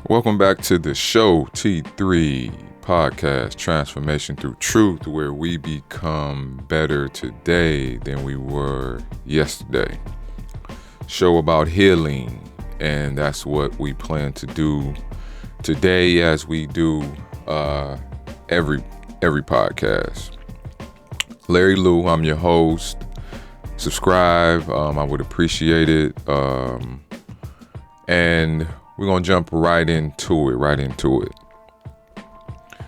Welcome back to the show, T3 Podcast, Transformation Through Truth, where we become better today than we were yesterday. Show about healing, and that's what we plan to do today as we do every podcast. Larry Lou, I'm your host. Subscribe, I would appreciate it. And we're going to jump right into it.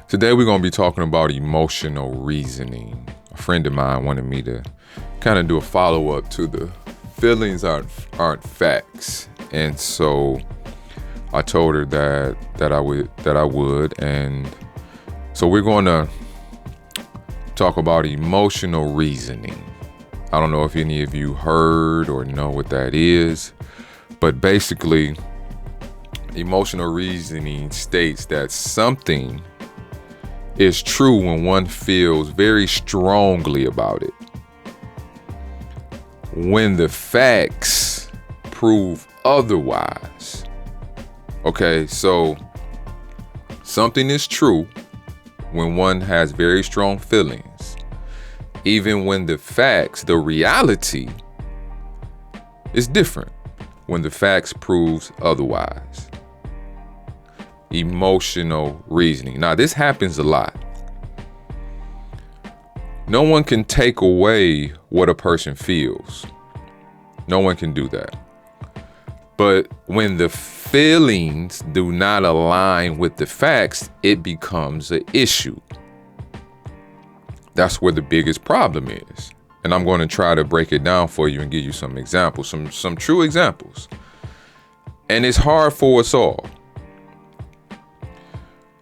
Today we're going to be talking about emotional reasoning. A friend of mine wanted me to kind of do a follow-up to the feelings aren't facts. And so I told her that I would. And so we're going to talk about emotional reasoning. I don't know if any of you heard or know what that is, but basically, emotional reasoning states that something is true when one feels very strongly about it, when the facts prove otherwise. Okay, so something is true when one has very strong feelings, even when the facts, the reality, is different, when the facts proves otherwise. Emotional reasoning. Now, this happens a lot. No one can take away what a person feels. No one can do that. But when the feelings do not align with the facts, it becomes an issue. That's where the biggest problem is. And I'm going to try to break it down for you and give you some examples, some true examples. And it's hard for us all.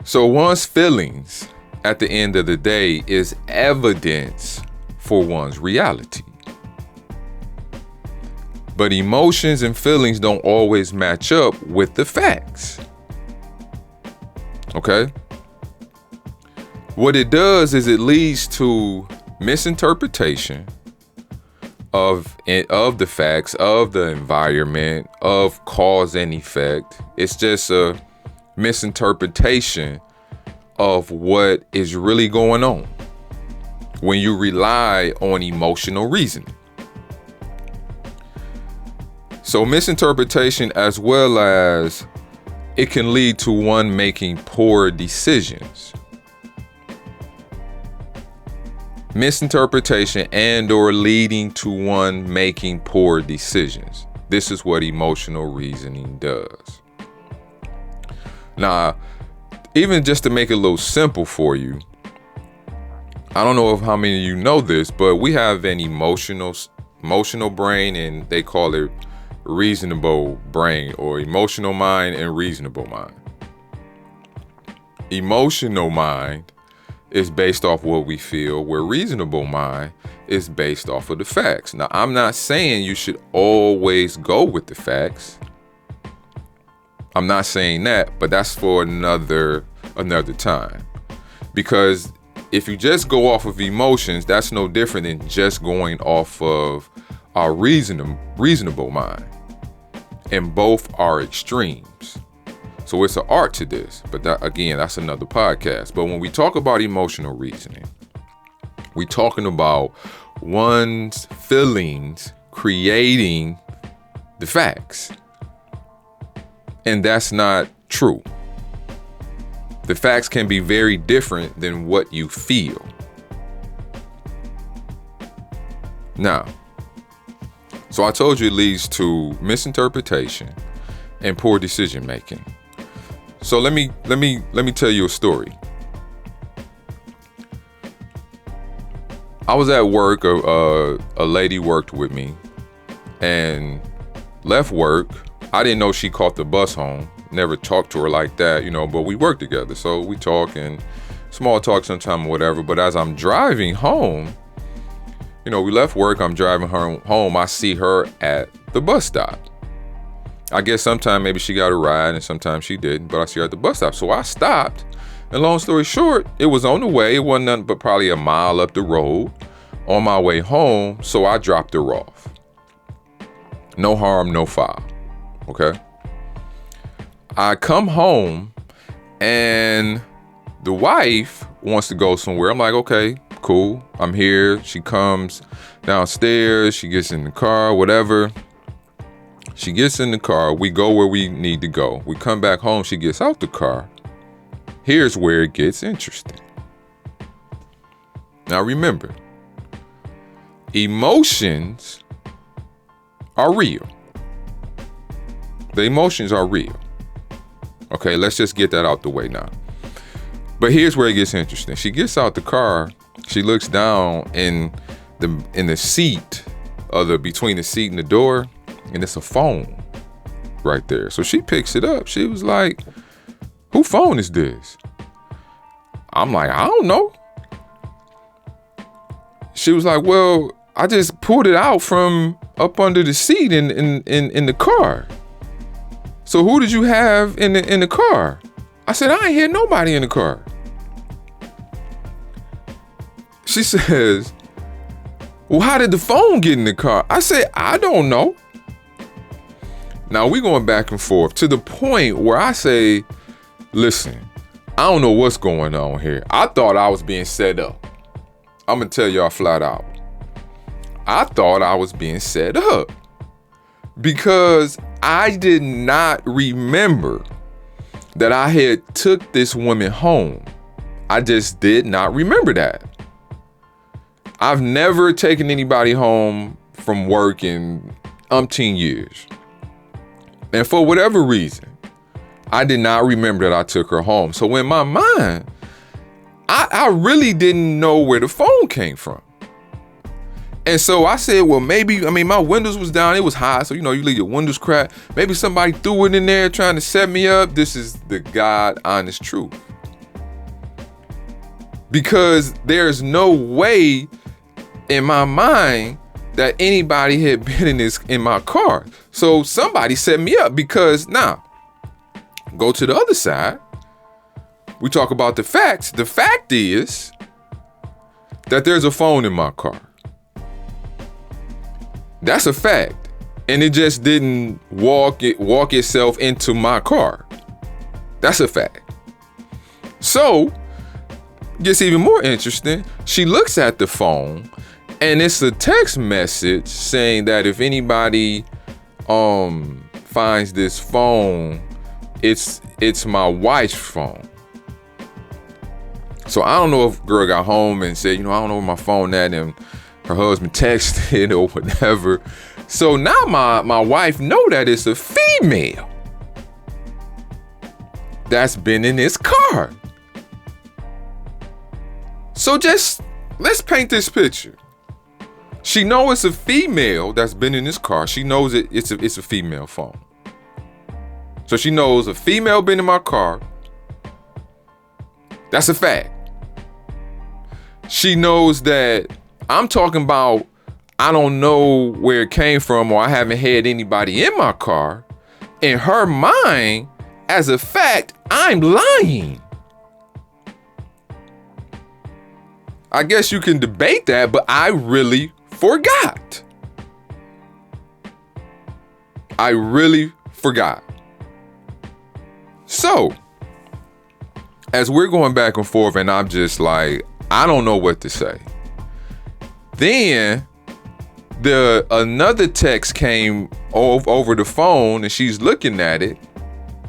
So one's feelings at the end of the day is evidence for one's reality. But emotions and feelings don't always match up with the facts. Okay? What it does is it leads to misinterpretation of the facts, of the environment, of cause and effect. It's just a misinterpretation of what is really going on when you rely on emotional reasoning. So misinterpretation, as well as it can lead to one making poor decisions. Misinterpretation and or leading to one making poor decisions. This is what emotional reasoning does. Now, even just to make it a little simple for you, I don't know if how many of you know this, but we have an emotional brain, and they call it reasonable brain, or emotional mind and reasonable mind. Emotional mind is based off what we feel, where reasonable mind is based off of the facts. Now, I'm not saying you should always go with the facts. I'm not saying that, but that's for another time. Because if you just go off of emotions, that's no different than just going off of our reasonable mind. And both are extremes. So it's an art to this, but that's another podcast. But when we talk about emotional reasoning, we're talking about one's feelings creating the facts. And that's not true. The facts can be very different than what you feel. Now, so I told you it leads to misinterpretation and poor decision making. So let me tell you a story. I was at work. A lady worked with me and left work. I didn't know she caught the bus home. Never talked to her like that, but we worked together. So we talk and small talk sometime or whatever. But as I'm driving home, we left work. I'm driving her home. I see her at the bus stop. I guess sometime maybe she got a ride and sometimes she didn't, but I see her at the bus stop. So I stopped. And long story short, it was on the way. It wasn't nothing but probably a mile up the road on my way home. So I dropped her off. No harm, no foul. Okay. I come home and the wife wants to go somewhere. I'm like, okay, cool. I'm here. She comes downstairs. She gets in the car, whatever. She gets in the car. We go where we need to go. We come back home. She gets out the car. Here's where it gets interesting. Now remember, emotions are real. The emotions are real. Okay, let's just get that out the way now. But here's where it gets interesting. She gets out the car. She looks down in the seat, between the seat and the door, and it's a phone right there. So she picks it up. She was like, "Whose phone is this?" I'm like, "I don't know." She was like, "Well, I just pulled it out from up under the seat in the car. So who did you have in the car?" I said, "I ain't hear nobody in the car." She says, "Well, how did the phone get in the car?" I said, "I don't know." Now we going back and forth to the point where I say, "Listen, I don't know what's going on here. I thought I was being set up." I'm gonna tell y'all flat out. I thought I was being set up because I did not remember that I had took this woman home. I just did not remember that. I've never taken anybody home from work in umpteen years. And for whatever reason, I did not remember that I took her home. So in my mind, I really didn't know where the phone came from. And so I said, well, maybe, my windows was down. It was hot. So, you leave your windows cracked. Maybe somebody threw it in there trying to set me up. This is the God honest truth. Because there's no way in my mind that anybody had been in my car. So somebody set me up because now, go to the other side. We talk about the facts. The fact is that there's a phone in my car. That's a fact. And it just didn't walk itself into my car. That's a fact. So, gets even more interesting. She looks at the phone and it's a text message saying that if anybody finds this phone, it's my wife's phone. So I don't know if girl got home and said, I don't know where my phone at, and her husband texted or whatever. So now my wife know that it's a female that's been in this car. So just let's paint this picture. She knows it's a female that's been in this car. She knows it's a female phone. So she knows a female been in my car. That's a fact. She knows that I'm talking about I don't know where it came from, or I haven't had anybody in my car. In her mind, as a fact, I'm lying. I guess you can debate that, but I really forgot. I really forgot. So, as we're going back and forth and I'm just like, I don't know what to say. Then another text came over the phone and she's looking at it,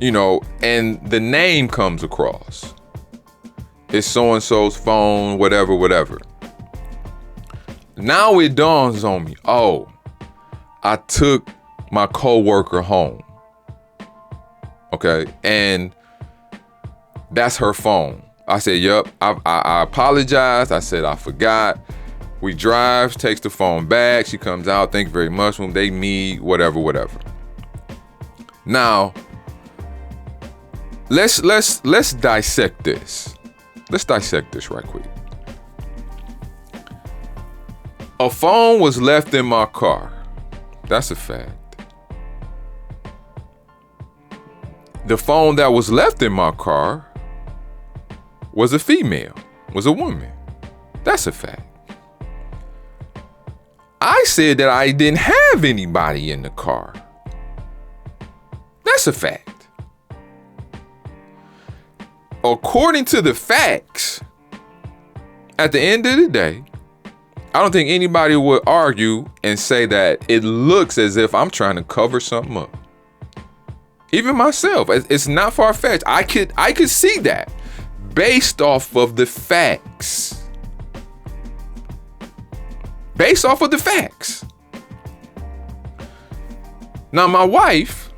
and the name comes across. It's so-and-so's phone, whatever. Now it dawns on me, oh, I took my coworker home. Okay, and that's her phone. I said, yep, I apologized. I said, I forgot. We drive, takes the phone back. She comes out, thank you very much. When they meet, whatever. Now, let's dissect this. Let's dissect this right quick. A phone was left in my car. That's a fact. The phone that was left in my car was a female, was a woman. That's a fact. I said that I didn't have anybody in the car. That's a fact. according to the facts, at the end of the day, I don't think anybody would argue and say that it looks as if I'm trying to cover something up. Even myself, it's not far-fetched. I could see that based off of the facts. Based off of the facts. Now, my wife,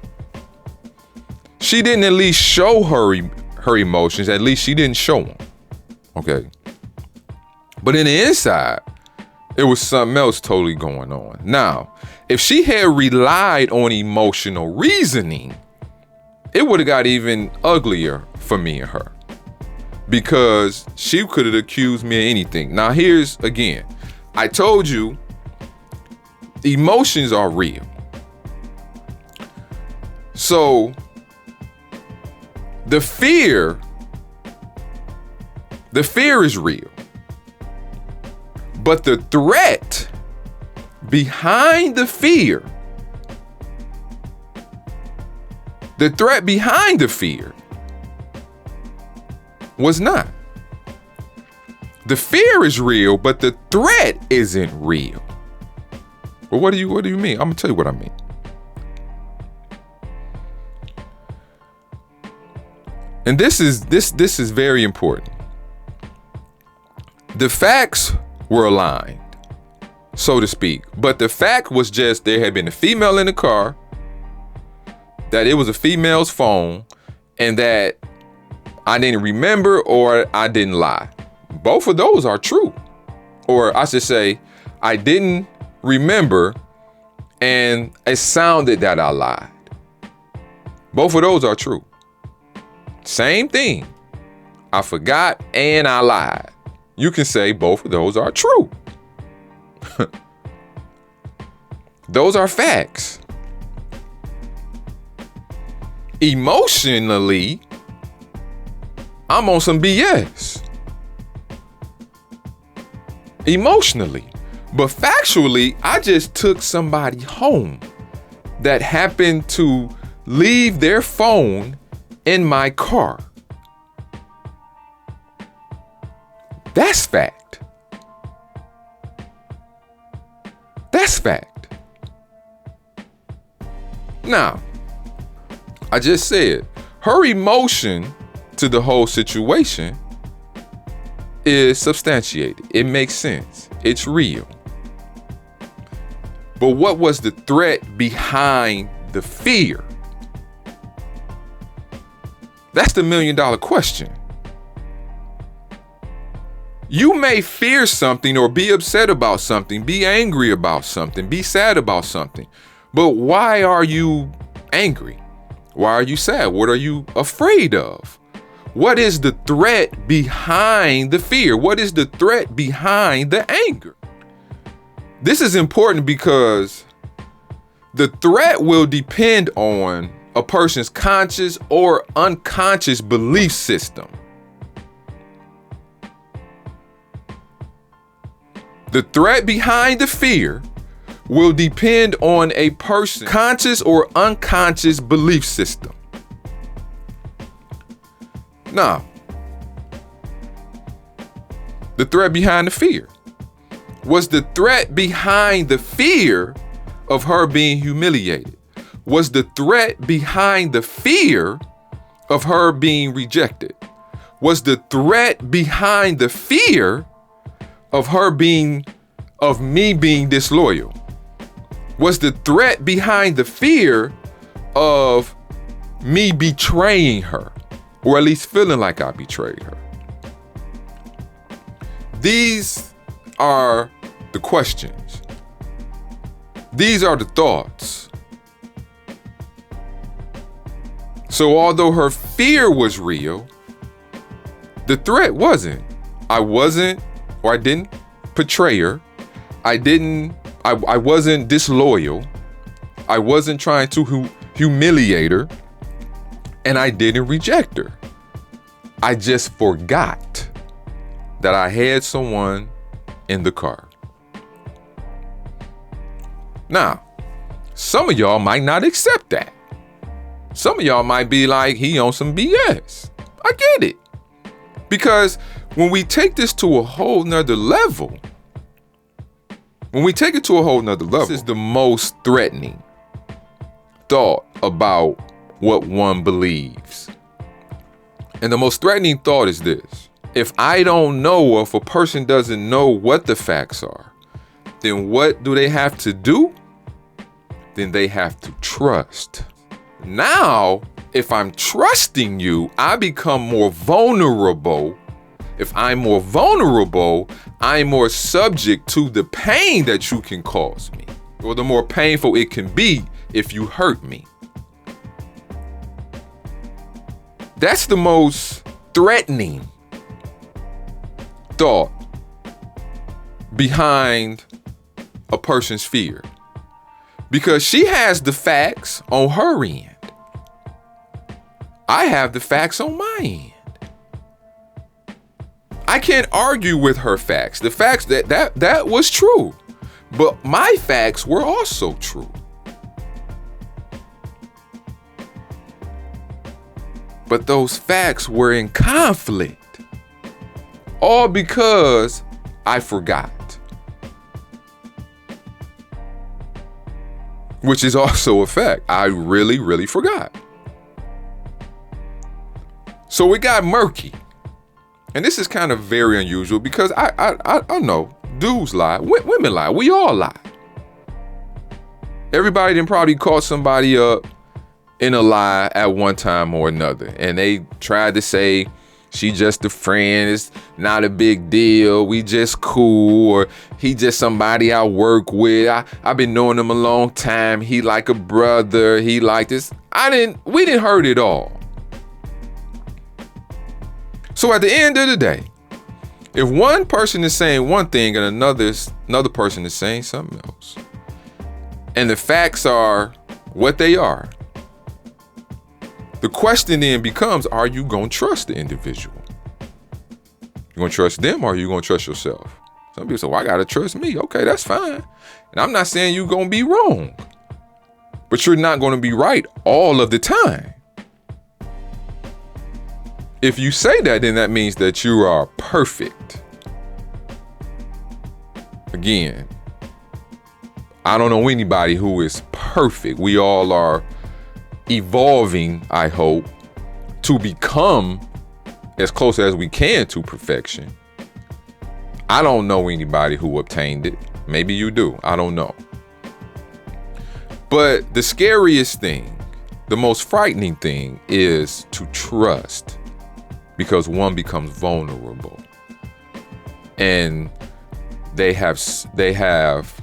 she didn't at least show her emotions. At least she didn't show them. Okay. But in the inside, it was something else totally going on. Now, if she had relied on emotional reasoning, it would have got even uglier for me and her, because she could have accused me of anything. Now, here's again, I told you emotions are real. So the fear is real. But the threat behind the fear, was not. The fear is real, but the threat isn't real. Well, what do you mean? I'm gonna tell you what I mean. And this is very important. The facts were aligned, so to speak. But the fact was just there had been a female in the car, that it was a female's phone, and that I didn't remember or I didn't lie. Both of those are true. Or I should say, I didn't remember and it sounded that I lied. Both of those are true. Same thing. I forgot and I lied. You can say both of those are true. Those are facts. Emotionally, I'm on some BS. Emotionally. But factually, I just took somebody home that happened to leave their phone in my car. That's fact. That's fact. Now, I just said her emotion to the whole situation is substantiated. It makes sense. It's real. But what was the threat behind the fear? That's the $1 million question. You may fear something or be upset about something, be angry about something, be sad about something. But why are you angry? Why are you sad? What are you afraid of? What is the threat behind the fear? What is the threat behind the anger? This is important because the threat will depend on a person's conscious or unconscious belief system. The threat behind the fear will depend on a person's conscious or unconscious belief system. Now, the threat behind the fear. Was the threat behind the fear of her being humiliated? Was the threat behind the fear of her being rejected? Was the threat behind the fear of me being disloyal? Was the threat behind the fear of me betraying her, or at least feeling like I betrayed her? These are the questions. These are the thoughts. So although her fear was real, the threat wasn't. I didn't betray her. I wasn't disloyal. I wasn't trying to humiliate her. And I didn't reject her. I just forgot that I had someone in the car. Now, some of y'all might not accept that. Some of y'all might be like, he on some BS. I get it. Because when we take this to a whole nother level, this is the most threatening thought about what one believes. And the most threatening thought is this: if I don't know, or if a person doesn't know what the facts are, then what do they have to do? Then they have to trust. Now, if I'm trusting you, I become more vulnerable. If I'm more vulnerable, I'm more subject to the pain that you can cause me, or the more painful it can be if you hurt me. That's the most threatening thought behind a person's fear, because she has the facts on her end. I have the facts on my end. I can't argue with her facts. The facts that was true, but my facts were also true. But those facts were in conflict, all because I forgot. Which is also a fact. I really, really forgot. So it got murky. And this is kind of very unusual, because I know dudes lie, women lie, we all lie. Everybody done probably caught somebody up in a lie at one time or another, and they tried to say she just a friend, it's not a big deal, we just cool, or he just somebody I work with, I've been knowing him a long time, he like a brother, he like this. We didn't heard it all. So at the end of the day, if one person is saying one thing and another person is saying something else, and the facts are what they are, the question then becomes, are you going to trust the individual? You going to trust them, or are you going to trust yourself? Some people say, well, I got to trust me. Okay, that's fine. And I'm not saying you're going to be wrong, but you're not going to be right all of the time. If you say that, then that means that you are perfect. Again, I don't know anybody who is perfect. We all are evolving, I hope, to become as close as we can to perfection. I don't know anybody who obtained it. Maybe you do. I don't know. But the scariest thing, the most frightening thing, is to trust. Because one becomes vulnerable, and they have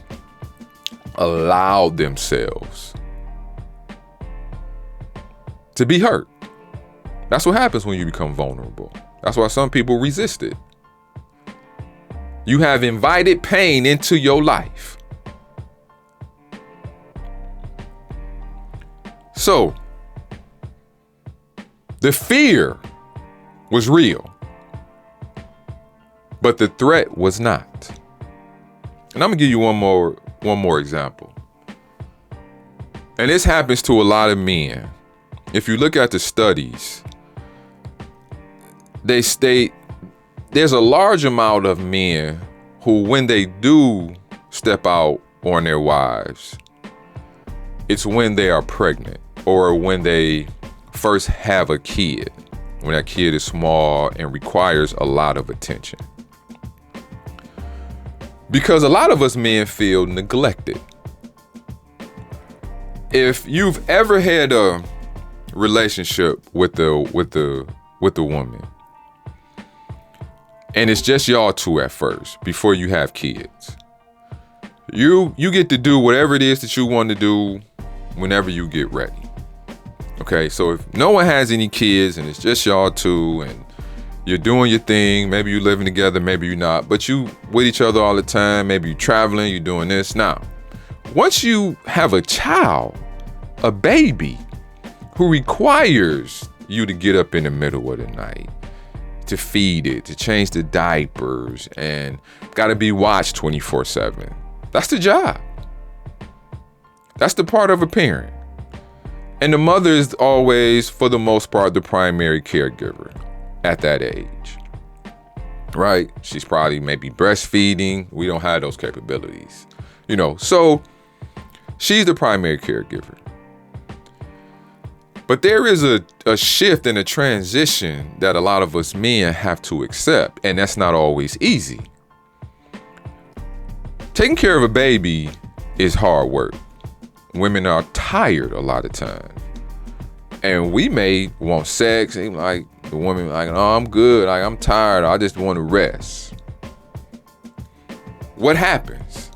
allowed themselves to be hurt. That's what happens when you become vulnerable. That's why some people resist it. You have invited pain into your life. So, the fear was real, but the threat was not. And I'm gonna give you one more example. And this happens to a lot of men. If you look at the studies, they state there's a large amount of men who, when they do step out on their wives, it's when they are pregnant, or when they first have a kid, when that kid is small and requires a lot of attention. Because a lot of us men feel neglected. If you've ever had a relationship with the woman, and it's just y'all two at first, before you have kids, you get to do whatever it is that you want to do whenever you get ready. Okay, so if no one has any kids and it's just y'all two and you're doing your thing, maybe you're living together, maybe you're not, but you with each other all the time, maybe you're traveling, you're doing this. Now, once you have a child, a baby, who requires you to get up in the middle of the night, to feed it, to change the diapers, and gotta be watched 24/7. That's the job. That's the part of a parent. And the mother is always, for the most part, the primary caregiver at that age. right? She's probably maybe breastfeeding. We don't have those capabilities, so she's the primary caregiver. But there is a shift and a transition that a lot of us men have to accept, and that's not always easy. Taking care of a baby is hard work. Women are tired a lot of times. And we may want sex, and like the woman like, oh, I'm good, like I'm tired, I just want to rest. What happens?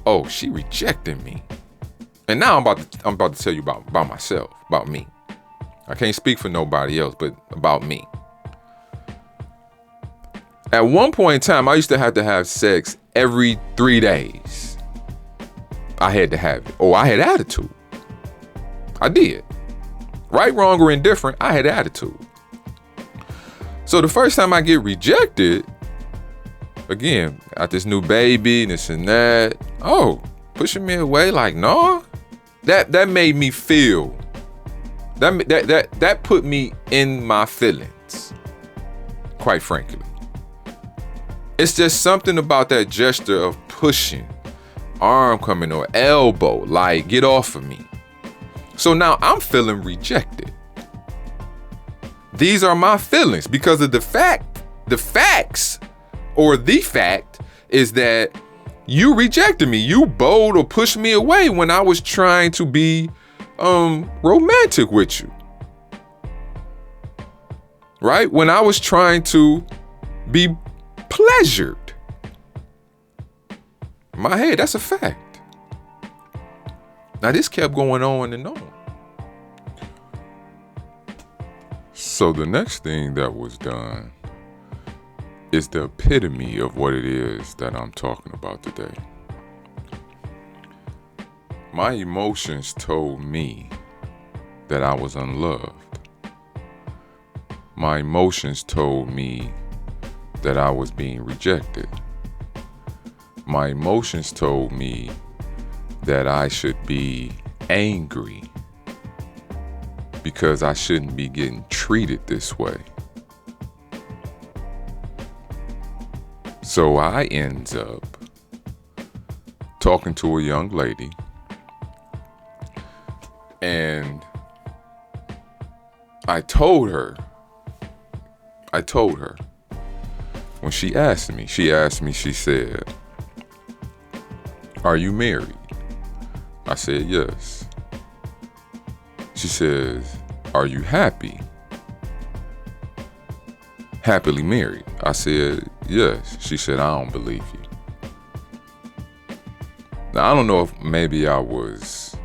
Oh, she rejected me. And now I'm about to tell you about myself, about me. I can't speak for nobody else, but about me. At one point in time, I used to have sex every 3 days. I had to have it. I had attitude. I did. Right, wrong, or indifferent, I had attitude. So the first time I get rejected, again, got this new baby, this and that. Oh, pushing me away like, no. That made me feel. That put me in my feelings. Quite frankly. It's just something about that gesture of pushing, arm coming or elbow, like get off of me. So now I'm feeling rejected. These are my feelings because of the fact is that you rejected me. You bowed or pushed me away when I was trying to be romantic with you. Right? When I was trying to be pleasured. In my head, that's a fact. Now this kept going on and on. So the next thing that was done is the epitome of what it is that I'm talking about today. My emotions told me that I was unloved. My emotions told me that I was being rejected. My emotions told me that I should be angry because I shouldn't be getting treated this way. So I ends up talking to a young lady, and I told her, when she asked me, she said, "Are you married?" I said, "Yes." She says, "Are you happy? Happily married?" I said, "Yes." She said, "I don't believe you." Now, I don't know if maybe I was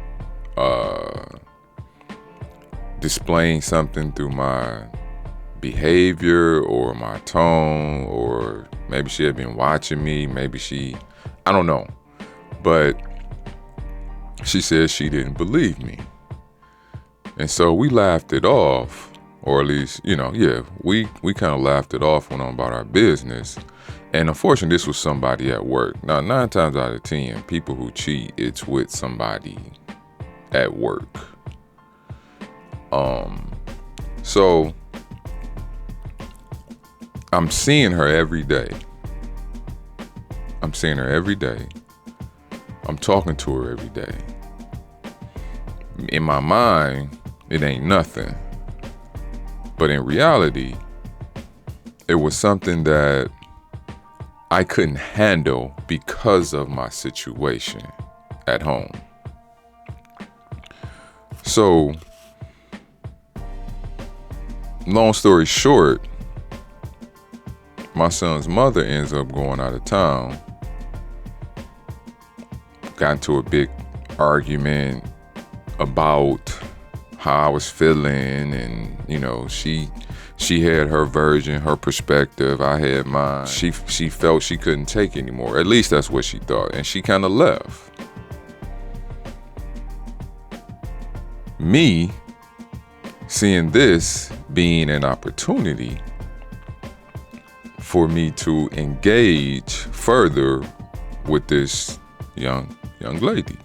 displaying something through my behavior or my tone, or maybe she had been watching me. I don't know. But she said she didn't believe me. And so we laughed it off, or at least, we kind of laughed it off, went on about our business. And unfortunately, this was somebody at work. Now, 9 times out of 10, people who cheat, it's with somebody at work. So I'm seeing her every day. I'm talking to her every day. In my mind, it ain't nothing. But in reality, it was something that I couldn't handle because of my situation at home. So, long story short, my son's mother ends up going out of town. Got into a big argument about how I was feeling, and she had her version, her perspective, I had mine. She felt she couldn't take anymore. At least that's what she thought, and she kind of left. Me seeing this being an opportunity for me to engage further with this young lady.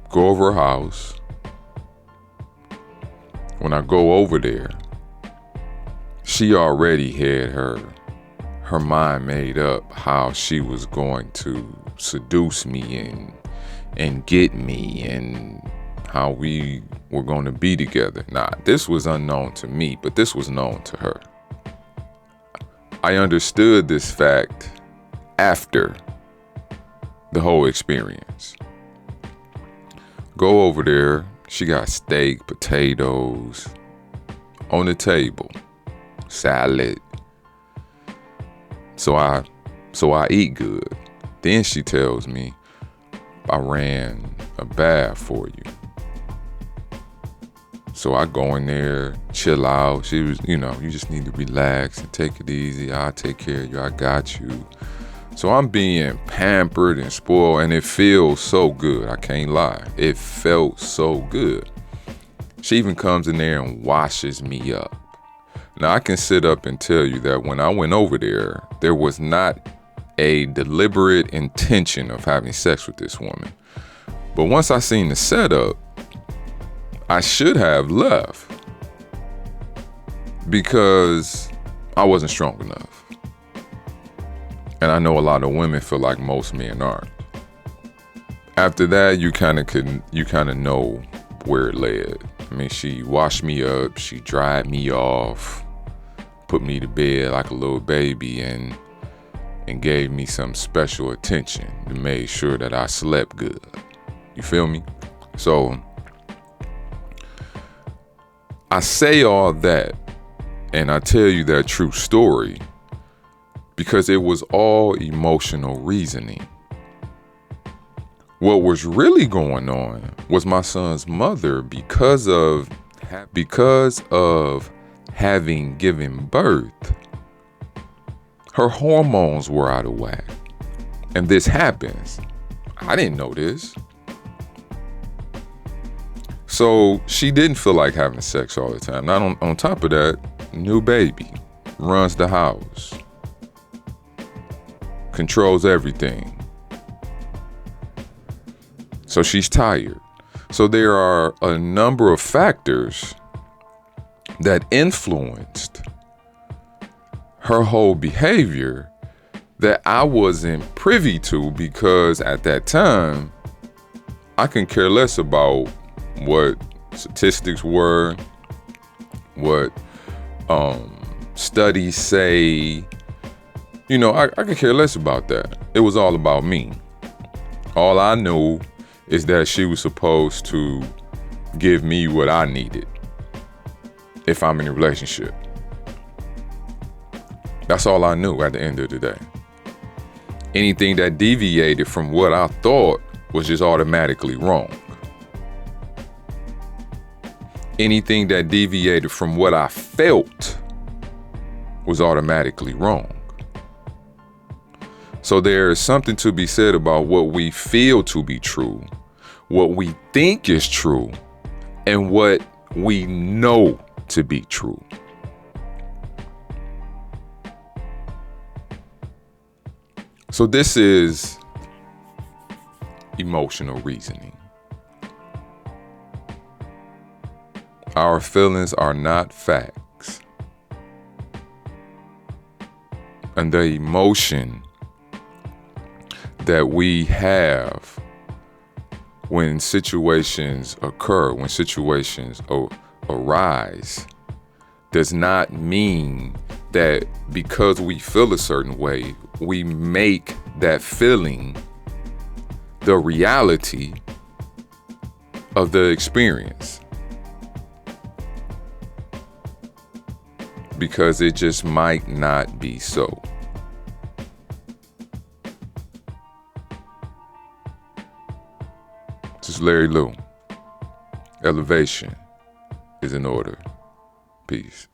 Go over her house. When I go over there, she already had her mind made up how she was going to seduce me and get me and how we were going to be together. Nah, this was unknown to me, but this was known to her. I understood this fact after the whole experience. Go over there, she got steak, potatoes on the table, salad. So I eat good. Then she tells me, I ran a bath for you. So I go in there, chill out. She was, you just need to relax and take it easy. I'll take care of you. I got you. So I'm being pampered and spoiled, and it feels so good. I can't lie. It felt so good. She even comes in there and washes me up. Now, I can sit up and tell you that when I went over there was not a deliberate intention of having sex with this woman. But once I seen the setup, I should have left because I wasn't strong enough. And I know a lot of women feel like most men aren't. After that, you kind of know where it led. I mean, she washed me up, she dried me off, put me to bed like a little baby, and gave me some special attention to make sure that I slept good. You feel me? So I say all that and I tell you that true story because it was all emotional reasoning. What was really going on was my son's mother, because of having given birth, her hormones were out of whack. And this happens. I didn't know this. So she didn't feel like having sex all the time. Not on top of that, new baby, runs the house, controls everything. So she's tired. So there are a number of factors that influenced her whole behavior that I wasn't privy to, because at that time, I can care less about what statistics were, what studies say. I could care less about that. It was all about me. All I knew is that she was supposed to give me what I needed if I'm in a relationship. That's all I knew at the end of the day. Anything that deviated from what I thought was just automatically wrong. Anything that deviated from what I felt was automatically wrong. So there is something to be said about what we feel to be true, what we think is true, and what we know to be true. So this is emotional reasoning. Our feelings are not facts. And the emotion that we have when situations occur, when situations arise, does not mean that because we feel a certain way, we make that feeling the reality of the experience. Because it just might not be so. This is Larry Lou. Elevation is in order. Peace.